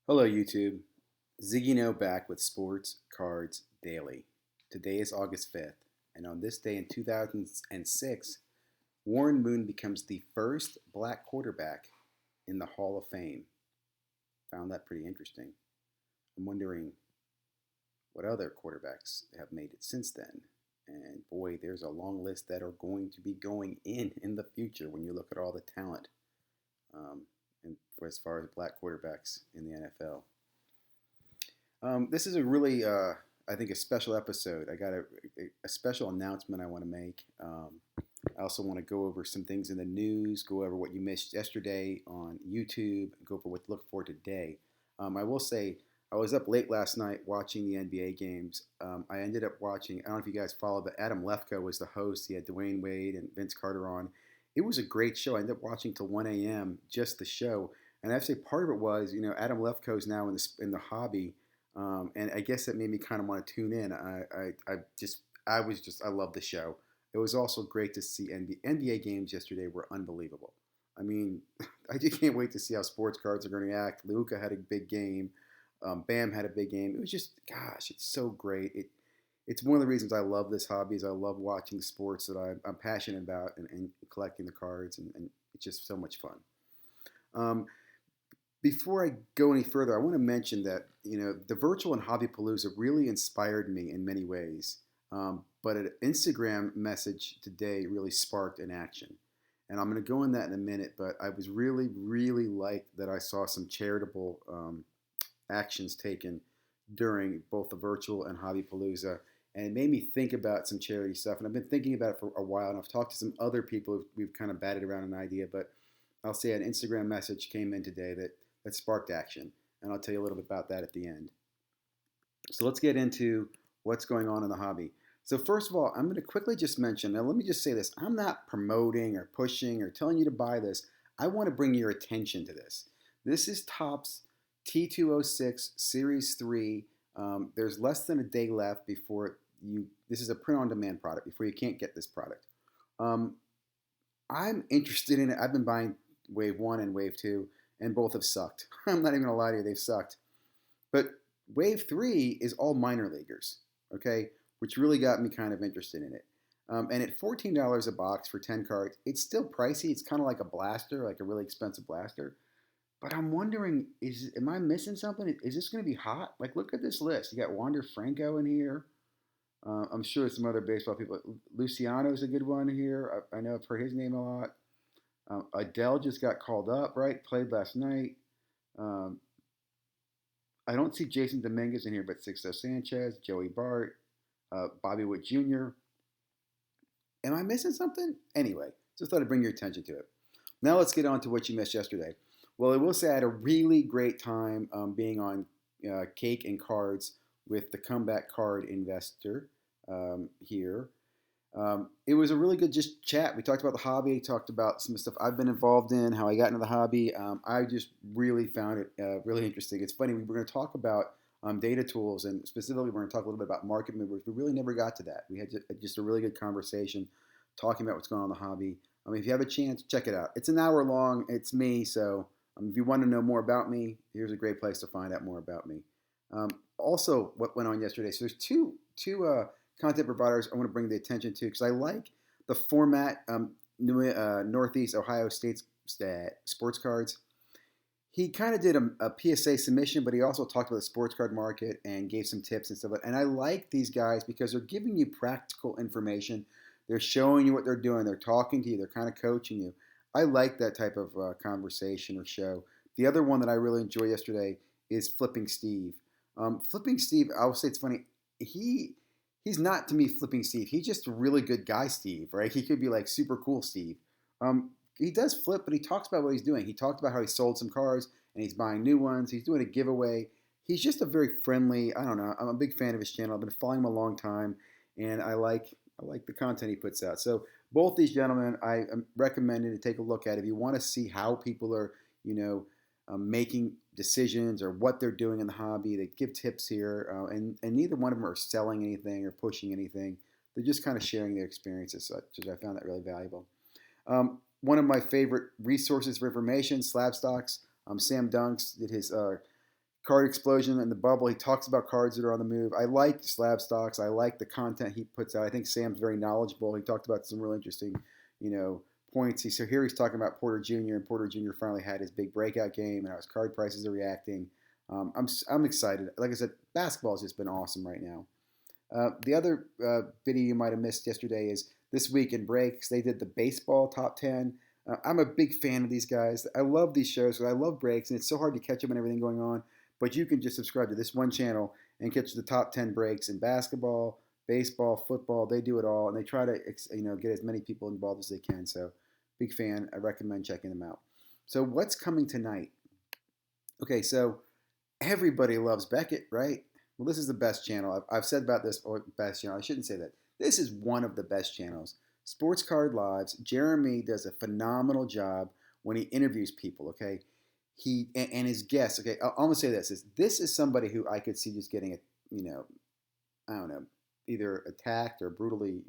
Hello, YouTube. ZiggyNo back with Sports Cards Daily. Today is August 5th, and on this day in 2006, Warren Moon becomes the first black quarterback in the Hall of Fame. Found that pretty interesting. I'm wondering what other quarterbacks have made it since then. And boy, there's a long list that are going to be going in the future when you look at all the talent and for as far as black quarterbacks in the NFL. This is a really, I think, a special episode. I got a special announcement I want to make. I also want to go over some things in the news, go over what you missed yesterday on YouTube, go over what to look for today. I will say, I was up late last night watching the NBA games. I ended up watching, I don't know if you guys followed, but Adam Lefko was the host. He had Dwayne Wade and Vince Carter on. It was a great show. I ended up watching till 1 a.m. just the show. And I have to say, part of it was, Adam Lefko is now in the hobby, and I guess it made me kind of want to tune in. I love the show. It was also great to see NBA games yesterday were unbelievable. I mean, I just can't wait to see how sports cards are going to act. Luka had a big game. Bam had a big game. It was just, gosh, it's so great. It's one of the reasons I love this hobby is I love watching the sports that I'm passionate about and collecting the cards, and it's just so much fun. Um, Before I go any further, I want to mention that the virtual and hobby palooza really inspired me in many ways. But an Instagram message today really sparked an action, and I'm going to go in that in a minute. But I was really, really liked that I saw some charitable actions taken during both the virtual and hobby palooza, and it made me think about some charity stuff. And I've been thinking about it for a while, and I've talked to some other people. We've kind of batted around an idea, but I'll say an Instagram message came in today that sparked action, and I'll tell you a little bit about that at the end. So let's get into what's going on in the hobby. So first of all, I'm going to quickly just mention, now let me just say this, I'm not promoting or pushing or telling you to buy this. I want to bring your attention to this. This is Topps T206 Series 3. There's less than a day left before this is a print-on-demand product, before you can't get this product. I'm interested in it. I've been buying Wave 1 and Wave 2, and both have sucked. I'm not even going to lie to you, they've sucked. But Wave 3 is all minor leaguers, okay, which really got me kind of interested in it. And at $14 a box for 10 cards, it's still pricey. It's kind of like a blaster, like a really expensive blaster. But I'm wondering, am I missing something? Is this going to be hot? Like, look at this list. You got Wander Franco in here. I'm sure some other baseball people. Luciano's a good one here. I know I've heard his name a lot. Adele just got called up, right? Played last night. Um, I don't see Jason Dominguez in here, but Sixto Sanchez, Joey Bart, Bobby Witt Jr. Am I missing something? Anyway, just thought I'd bring your attention to it. Now let's get on to what you missed yesterday. Well, I will say I had a really great time being on Cake and Cards with the Comeback Card Investor here. It was a really good just chat. We talked about the hobby, talked about some stuff I've been involved in, how I got into the hobby. I just really found it really interesting. It's funny, we were going to talk about data tools, and specifically we're going to talk a little bit about market movers. We really never got to that. We had just a really good conversation talking about what's going on in the hobby. If you have a chance, check it out. It's an hour long. It's me, so if you want to know more about me, here's a great place to find out more about me. Also, what went on yesterday? So there's two content providers I want to bring the attention to because I like the format. Northeast Ohio State's sports cards. He kind of did a PSA submission, but he also talked about the sports card market and gave some tips and stuff. And I like these guys because they're giving you practical information. They're showing you what they're doing. They're talking to you. They're kind of coaching you. I like that type of conversation or show. The other one that I really enjoyed yesterday is Flipping Steve. Flipping Steve, I will say it's funny. He's not to me Flipping Steve. He's just a really good guy, Steve, right? He could be like super cool Steve. He does flip, but he talks about what he's doing. He talked about how he sold some cars and he's buying new ones. He's doing a giveaway. He's just a very friendly, I don't know, I'm a big fan of his channel. I've been following him a long time, and I like the content he puts out. So both these gentlemen, I am recommending to take a look at if you want to see how people are, making decisions or what they're doing in the hobby. They give tips here, and neither one of them are selling anything or pushing anything. They're just kind of sharing their experiences, so I found that really valuable. One of my favorite resources for information, Slab Stocks. Sam Dunks did his card explosion in the bubble. He talks about cards that are on the move. I like slab stocks. I like the content he puts out. I think Sam's very knowledgeable. He talked about some real interesting, you know, points. So here he's talking about Porter Jr. and Porter Jr. finally had his big breakout game and how his card prices are reacting. I'm excited. Like I said, basketball has just been awesome right now. The other video you might have missed yesterday is This Week in Breaks. They did the baseball top 10. I'm a big fan of these guys. I love these shows because I love breaks, and it's so hard to catch up on everything going on. But you can just subscribe to this one channel and catch the top 10 breaks in basketball, baseball, football. They do it all, and they try to get as many people involved as they can. So, big fan. I recommend checking them out. So, what's coming tonight? Okay, so everybody loves Beckett, right? Well, this is the best channel. I've said about this, or best channel. I shouldn't say that. This is one of the best channels. Sports Card Lives. Jeremy does a phenomenal job when he interviews people, okay? He and his guests, okay? I'm going to say this is somebody who I could see just getting, I don't know, either attacked or brutally,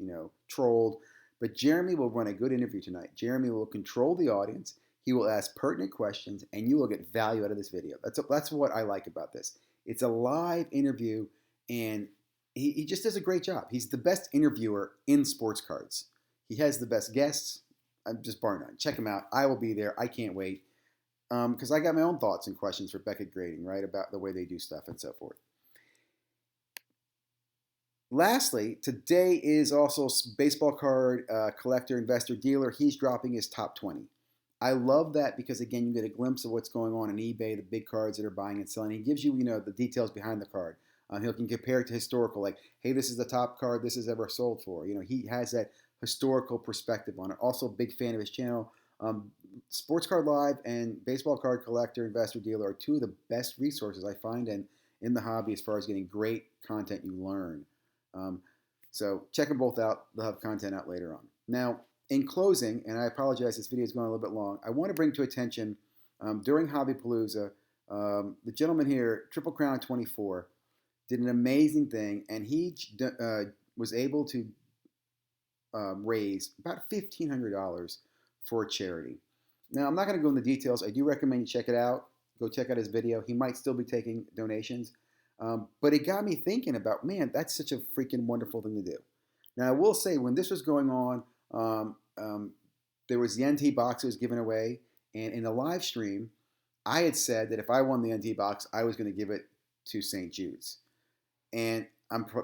trolled. But Jeremy will run a good interview tonight. Jeremy will control the audience. He will ask pertinent questions, and you will get value out of this video. That's what I like about this. It's a live interview, and he just does a great job. He's the best interviewer in sports cards. He has the best guests. I'm just bar none. Check him out. I will be there. I can't wait because I got my own thoughts and questions for Beckett Grading, right, about the way they do stuff and so forth. Lastly, today is also baseball card collector, investor, dealer. He's dropping his top 20. I love that because, again, you get a glimpse of what's going on eBay, the big cards that are buying and selling. He gives you, the details behind the card. He can compare it to historical, like, hey, this is the top card this has ever sold for. He has that historical perspective on it. Also, a big fan of his channel. Sports Card Live and Baseball Card Collector, Investor, Dealer are two of the best resources I find in the hobby as far as getting great content you learn. So check them both out. They'll have content out later on. Now, in closing, and I apologize, this video is going a little bit long, I want to bring to attention, during Hobbypalooza, the gentleman here, Triple Crown 24, did an amazing thing, and he was able to raise about $1,500 for a charity. Now, I'm not going to go into details. I do recommend you check it out. Go check out his video. He might still be taking donations. But it got me thinking about, man, that's such a freaking wonderful thing to do. Now, I will say, when this was going on, there was the NT box that was given away, and in a live stream, I had said that if I won the NT box, I was going to give it to St. Jude's. And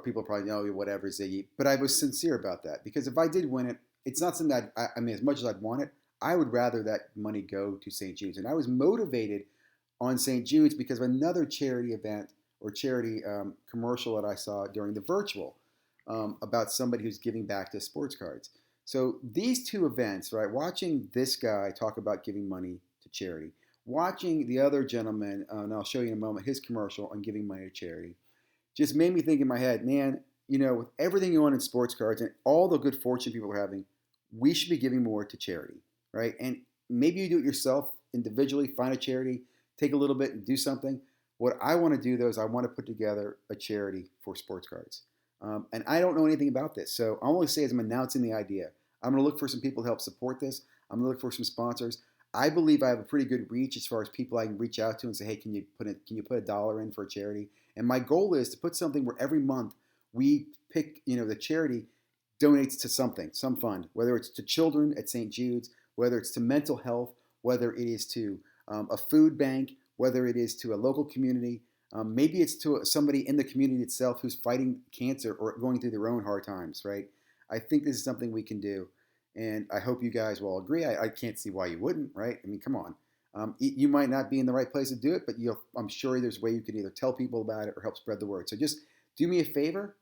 people probably know, whatever, Ziggy, but I was sincere about that, because if I did win it, it's not something that, as much as I'd want it, I would rather that money go to St. Jude's. And I was motivated on St. Jude's because of another charity event or charity commercial that I saw during the virtual about somebody who's giving back to sports cards. So these two events, right, watching this guy talk about giving money to charity, watching the other gentleman, and I'll show you in a moment, his commercial on giving money to charity, just made me think in my head, man, with everything going on in sports cards and all the good fortune people are having, we should be giving more to charity, right? And maybe you do it yourself individually, find a charity, take a little bit and do something. What I want to do, though, is I want to put together a charity for sports cards. And I don't know anything about this, so I only say as I'm announcing the idea. I'm going to look for some people to help support this. I'm going to look for some sponsors. I believe I have a pretty good reach as far as people I can reach out to and say, hey, can you put $1 in for a charity? And my goal is to put something where every month we pick, the charity donates to something, some fund, whether it's to children at St. Jude's, whether it's to mental health, whether it is to a food bank, whether it is to a local community. Maybe it's to somebody in the community itself who's fighting cancer or going through their own hard times, right? I think this is something we can do, and I hope you guys will agree. I can't see why you wouldn't, right? I mean, come on. You might not be in the right place to do it, but I'm sure there's a way you can either tell people about it or help spread the word. So just do me a favor,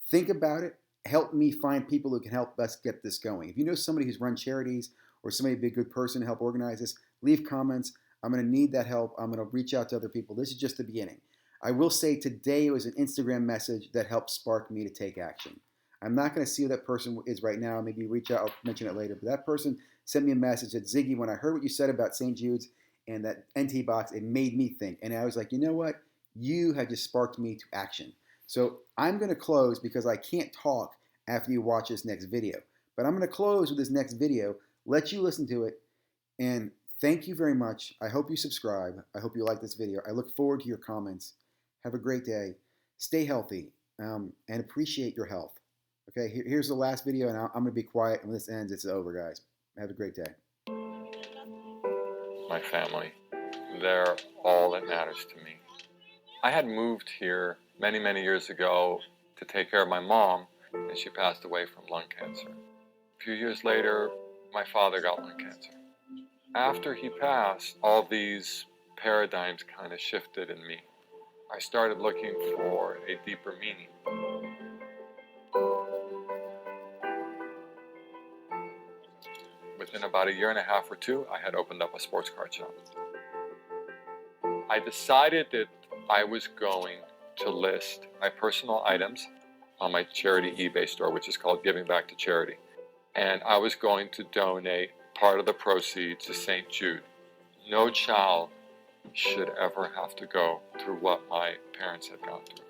think about it, help me find people who can help us get this going. If you know somebody who's run charities or somebody be a good person to help organize this, leave comments. I'm going to need that help. I'm going to reach out to other people. This is just the beginning. I will say today it was an Instagram message that helped spark me to take action. I'm not going to see who that person is right now. Maybe reach out. I'll mention it later. But that person sent me a message that, Ziggy, when I heard what you said about St. Jude's and that NT box, it made me think. And I was like, you know what? You have just sparked me to action. So I'm going to close because I can't talk after you watch this next video. But I'm going to close with this next video, let you listen to it, and Thank you very much. I hope you subscribe. I hope you like this video. I look forward to your comments. Have a great day. Stay healthy and appreciate your health. Okay, here's the last video, and I'm going to be quiet. And when this ends, it's over, guys. Have a great day. My family, they're all that matters to me. I had moved here many, many years ago to take care of my mom, and she passed away from lung cancer. A few years later, my father got lung cancer. After he passed, all these paradigms kind of shifted in me. I started looking for a deeper meaning. Within about a year and a half or two, I had opened up a sports card shop. I decided that I was going to list my personal items on my charity eBay store, which is called Giving Back to Charity. And I was going to donate part of the proceeds to St. Jude. No child should ever have to go through what my parents had gone through.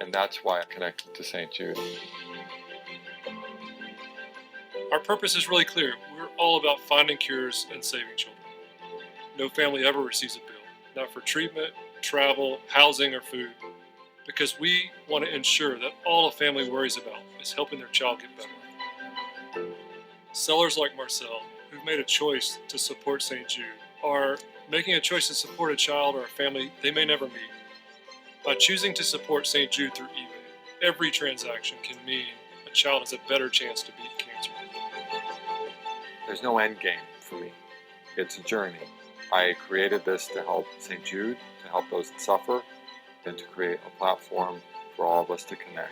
And that's why I connected to St. Jude. Our purpose is really clear. We're all about finding cures and saving children. No family ever receives a bill, not for treatment, travel, housing, or food, because we want to ensure that all a family worries about is helping their child get better. Sellers like Marcel, who've made a choice to support St. Jude, are making a choice to support a child or a family they may never meet. By choosing to support St. Jude through eBay, every transaction can mean a child has a better chance to beat cancer. There's no end game for me. It's a journey. I created this to help St. Jude, to help those that suffer, and to create a platform for all of us to connect.